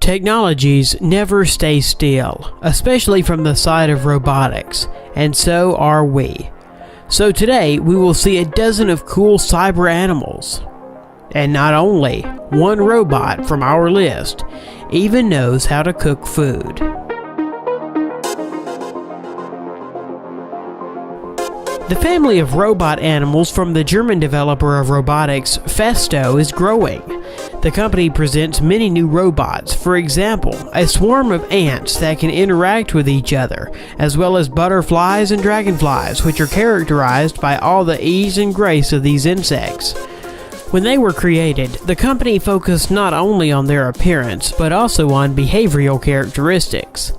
Technologies never stay still, especially from the side of robotics, and so are we. So today we will see a dozen of cool cyber animals. And not only, one robot from our list even knows how to cook food. The family of robot animals from the German developer of robotics, Festo, is growing. The company presents many new robots, for example, a swarm of ants that can interact with each other, as well as butterflies and dragonflies, which are characterized by all the ease and grace of these insects. When they were created, the company focused not only on their appearance, but also on behavioral characteristics.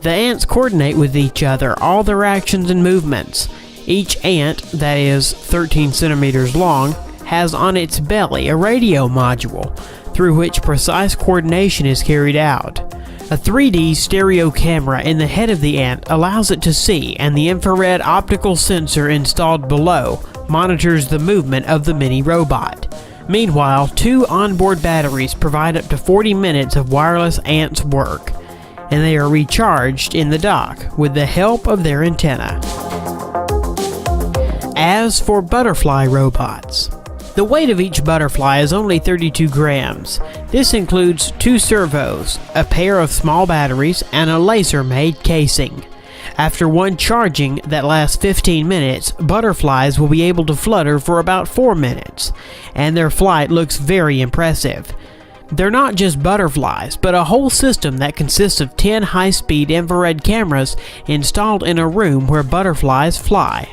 The ants coordinate with each other all their actions and movements. Each ant, that is 13 centimeters long, has on its belly a radio module, through which precise coordination is carried out. A 3D stereo camera in the head of the ant allows it to see, and the infrared optical sensor installed below monitors the movement of the mini robot. Meanwhile, 2 onboard batteries provide up to 40 minutes of wireless ants work, and they are recharged in the dock with the help of their antenna. As for butterfly robots, the weight of each butterfly is only 32 grams. This includes 2 servos, a pair of small batteries, and a laser-made casing. After one charging that lasts 15 minutes, butterflies will be able to flutter for about 4 minutes, and their flight looks very impressive. They're not just butterflies, but a whole system that consists of 10 high-speed infrared cameras installed in a room where butterflies fly.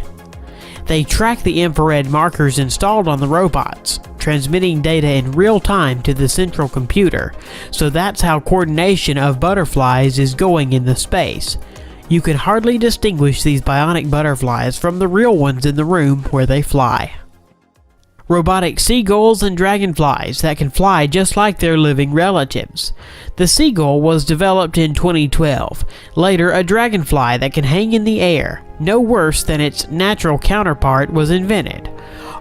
They track the infrared markers installed on the robots, transmitting data in real time to the central computer, so that's how coordination of butterflies is going in the space. You can hardly distinguish these bionic butterflies from the real ones in the room where they fly. Robotic seagulls and dragonflies that can fly just like their living relatives. The seagull was developed in 2012. Later, a dragonfly that can hang in the air, no worse than its natural counterpart, was invented.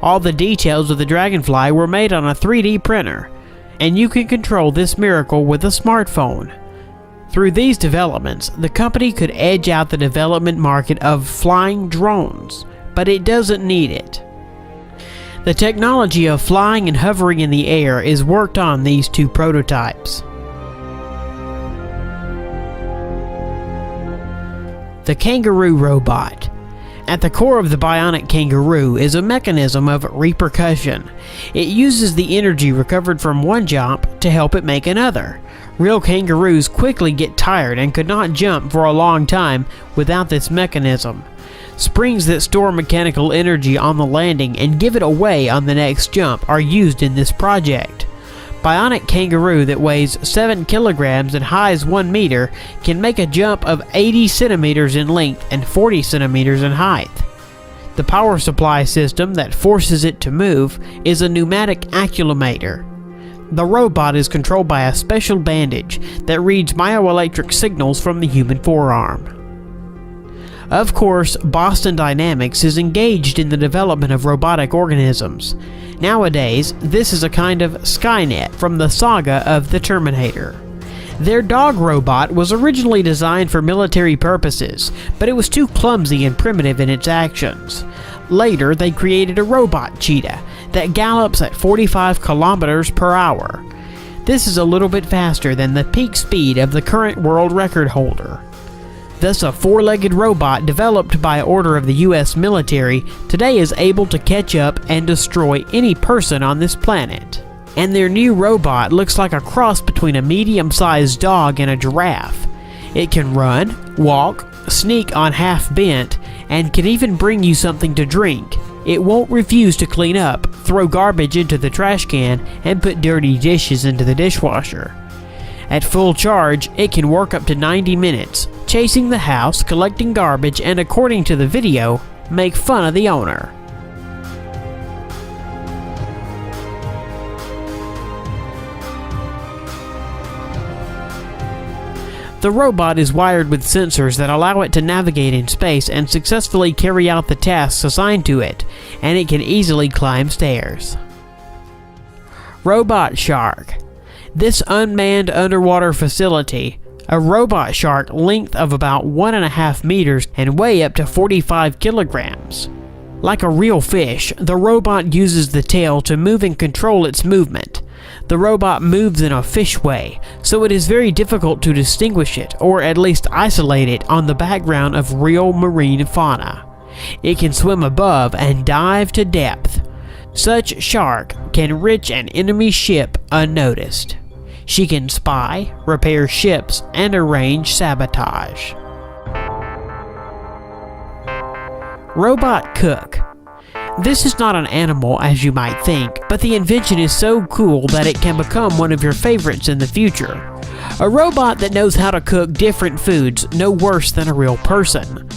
All the details of the dragonfly were made on a 3D printer, and you can control this miracle with a smartphone. Through these developments, the company could edge out the development market of flying drones, but it doesn't need it. The technology of flying and hovering in the air is worked on these 2 prototypes. The kangaroo robot. At the core of the bionic kangaroo is a mechanism of repercussion. It uses the energy recovered from one jump to help it make another. Real kangaroos quickly get tired and could not jump for a long time without this mechanism. Springs that store mechanical energy on the landing and give it away on the next jump are used in this project. Bionic kangaroo that weighs 7 kilograms and highs 1 meter can make a jump of 80 centimeters in length and 40 centimeters in height. The power supply system that forces it to move is a pneumatic accumulator. The robot is controlled by a special bandage that reads myoelectric signals from the human forearm. Of course, Boston Dynamics is engaged in the development of robotic organisms. Nowadays, this is a kind of Skynet from the saga of the Terminator. Their dog robot was originally designed for military purposes, but it was too clumsy and primitive in its actions. Later, they created a robot cheetah that gallops at 45 kilometers per hour. This is a little bit faster than the peak speed of the current world record holder. Thus, a 4-legged robot developed by order of the US military today is able to catch up and destroy any person on this planet. And their new robot looks like a cross between a medium-sized dog and a giraffe. It can run, walk, sneak on half bent, and can even bring you something to drink. It won't refuse to clean up, throw garbage into the trash can, and put dirty dishes into the dishwasher. At full charge, it can work up to 90 minutes, chasing the house, collecting garbage, and according to the video, make fun of the owner. The robot is wired with sensors that allow it to navigate in space and successfully carry out the tasks assigned to it, and it can easily climb stairs. Robot Shark. This unmanned underwater facility, a robot shark length of about 1.5 meters and weigh up to 45 kilograms. Like a real fish, the robot uses the tail to move and control its movement. The robot moves in a fish way, so it is very difficult to distinguish it, or at least isolate it on the background of real marine fauna. It can swim above and dive to depth. Such shark can reach an enemy ship unnoticed. She can spy, repair ships, and arrange sabotage. Robot cook. This is not an animal as you might think, but the invention is so cool that it can become one of your favorites in the future. A robot that knows how to cook different foods no worse than a real person.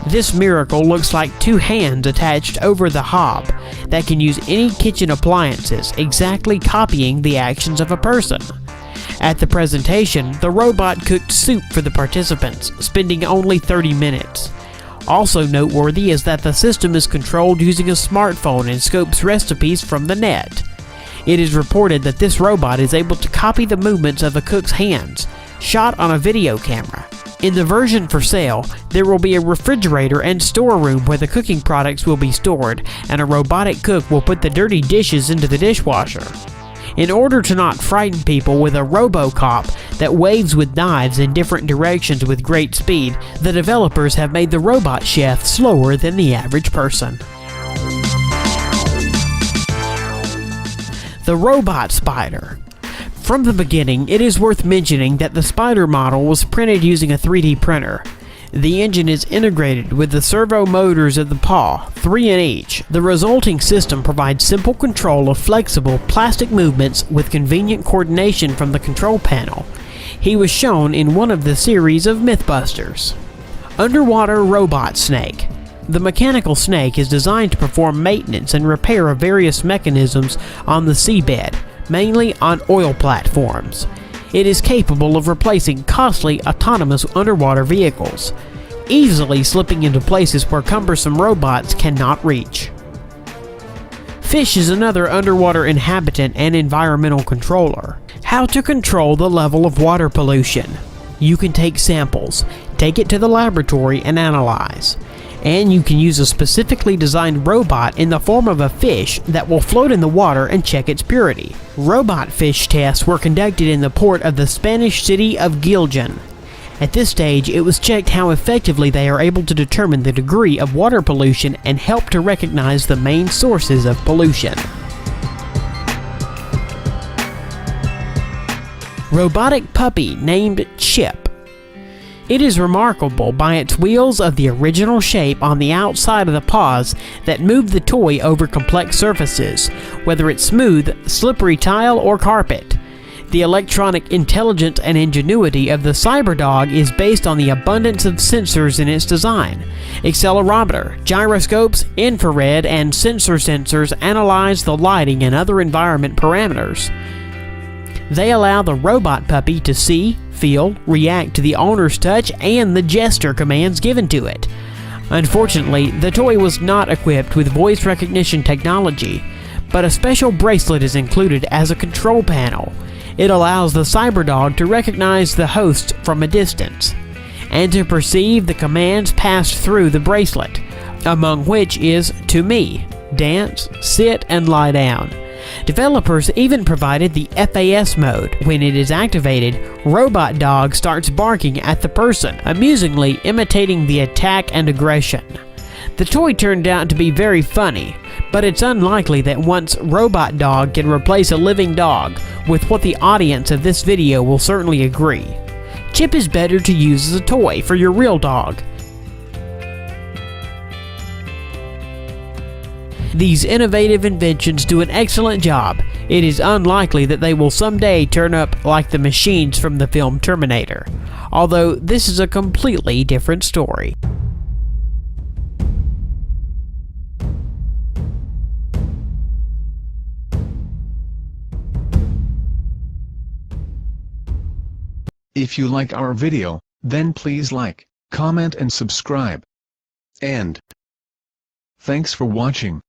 This miracle looks like two hands attached over the hob that can use any kitchen appliances, exactly copying the actions of a person. At the presentation, the robot cooked soup for the participants, spending only 30 minutes. Also noteworthy is that the system is controlled using a smartphone and scopes recipes from the net. It is reported that this robot is able to copy the movements of a cook's hands, shot on a video camera. In the version for sale, there will be a refrigerator and storeroom where the cooking products will be stored, and a robotic cook will put the dirty dishes into the dishwasher. In order to not frighten people with a RoboCop that waves with knives in different directions with great speed, the developers have made the robot chef slower than the average person. The robot spider. From the beginning, it is worth mentioning that the spider model was printed using a 3D printer. The engine is integrated with the servo motors of the paw, 3 in each. The resulting system provides simple control of flexible plastic movements with convenient coordination from the control panel. He was shown in one of the series of Mythbusters. Underwater robot snake. The mechanical snake is designed to perform maintenance and repair of various mechanisms on the seabed, mainly on oil platforms. It is capable of replacing costly autonomous underwater vehicles, easily slipping into places where cumbersome robots cannot reach. Fish is another underwater inhabitant and environmental controller. How to control the level of water pollution. You can take samples, take it to the laboratory and analyze. And you can use a specifically designed robot in the form of a fish that will float in the water and check its purity. Robot fish tests were conducted in the port of the Spanish city of Giljan. At this stage, it was checked how effectively they are able to determine the degree of water pollution and help to recognize the main sources of pollution. Robotic puppy named Chip. It is remarkable by its wheels of the original shape on the outside of the paws that move the toy over complex surfaces, whether it's smooth, slippery tile, or carpet. The electronic intelligence and ingenuity of the CyberDog is based on the abundance of sensors in its design. Accelerometer, gyroscopes, infrared, and sensors analyze the lighting and other environment parameters. They allow the robot puppy to see, feel, react to the owner's touch and the gesture commands given to it. Unfortunately, the toy was not equipped with voice recognition technology, but a special bracelet is included as a control panel. It allows the CyberDog to recognize the host from a distance, and to perceive the commands passed through the bracelet, among which is to me, dance, sit, and lie down. Developers even provided the FAS mode. When it is activated, Robot Dog starts barking at the person, amusingly imitating the attack and aggression. The toy turned out to be very funny, but it's unlikely that once Robot Dog can replace a living dog, with what the audience of this video will certainly agree. Chip is better to use as a toy for your real dog. These innovative inventions do an excellent job. It is unlikely that they will someday turn up like the machines from the film Terminator, although this is a completely different story. If you like our video, then please like, comment and subscribe. And thanks for watching.